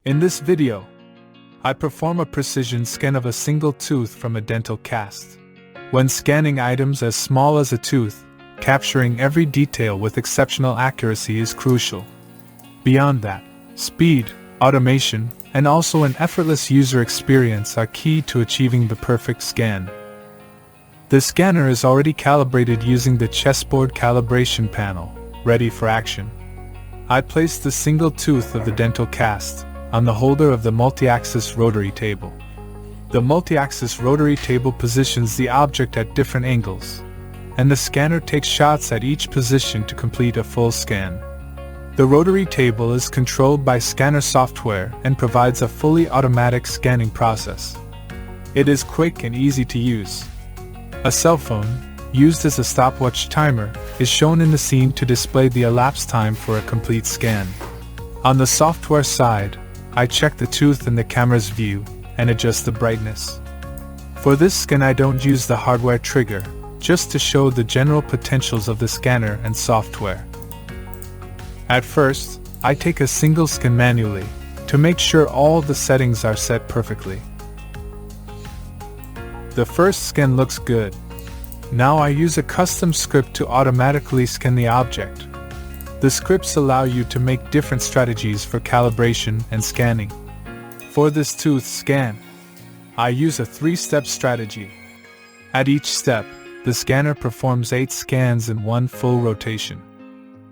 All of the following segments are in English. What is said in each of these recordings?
In this video, I perform a precision scan of a single tooth from a dental cast. When scanning items as small as a tooth, capturing every detail with exceptional accuracy is crucial. Beyond that, speed, automation, and also an effortless user experience are key to achieving the perfect scan. The scanner is already calibrated using the chessboard calibration panel, ready for action. I place the single tooth of the dental cast on the holder of the multi-axis rotary table. The multi-axis rotary table positions the object at different angles, and the scanner takes shots at each position to complete a full scan. The rotary table is controlled by scanner software and provides a fully automatic scanning process. It is quick and easy to use. A cell phone, used as a stopwatch timer, is shown in the scene to display the elapsed time for a complete scan. On the software side, I check the tooth in the camera's view and adjust the brightness. For this scan I don't use the hardware trigger, just to show the general potentials of the scanner and software. At first, I take a single scan manually, to make sure all the settings are set perfectly. The first scan looks good. Now I use a custom script to automatically scan the object. The scripts allow you to make different strategies for calibration and scanning. For this tooth scan, I use a 3-step strategy. At each step, the scanner performs 8 scans in one full rotation.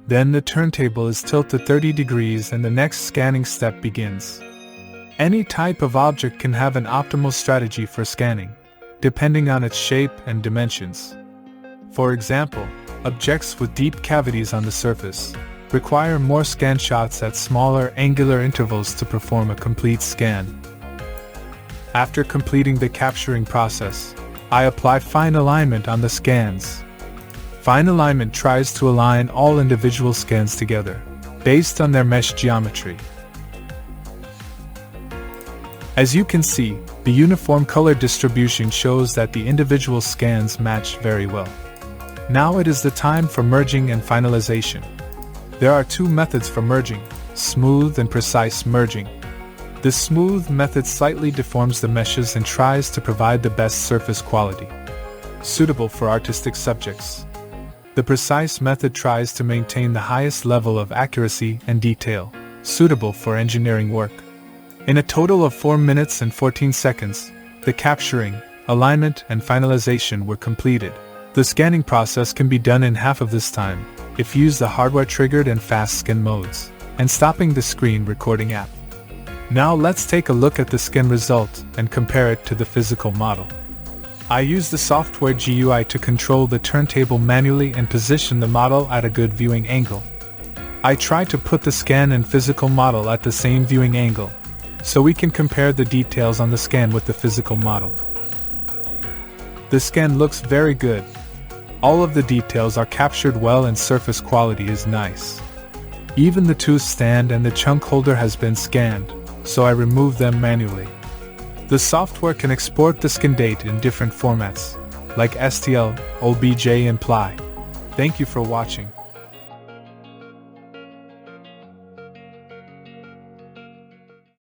Then the turntable is tilted 30 degrees and the next scanning step begins. Any type of object can have an optimal strategy for scanning, depending on its shape and dimensions. For example, objects with deep cavities on the surface require more scan shots at smaller angular intervals to perform a complete scan. After completing the capturing process, I apply fine alignment on the scans. Fine alignment tries to align all individual scans together, based on their mesh geometry. As you can see, the uniform color distribution shows that the individual scans match very well. Now it is the time for merging and finalization. There are 2 methods for merging: smooth and precise merging. The smooth method slightly deforms the meshes and tries to provide the best surface quality, suitable for artistic subjects. The precise method tries to maintain the highest level of accuracy and detail, suitable for engineering work. In a total of 4 minutes and 14 seconds, the capturing, alignment, and finalization were completed. The scanning process can be done in half of this time, if you use the hardware-triggered and fast scan modes, and stopping the screen recording app. Now let's take a look at the scan result and compare it to the physical model. I use the software GUI to control the turntable manually and position the model at a good viewing angle. I try to put the scan and physical model at the same viewing angle, so we can compare the details on the scan with the physical model. The scan looks very good. All of the details are captured well and surface quality is nice. Even the tooth stand and the chunk holder has been scanned, so I remove them manually. The software can export the scan date in different formats, like STL, OBJ and PLY. Thank you for watching.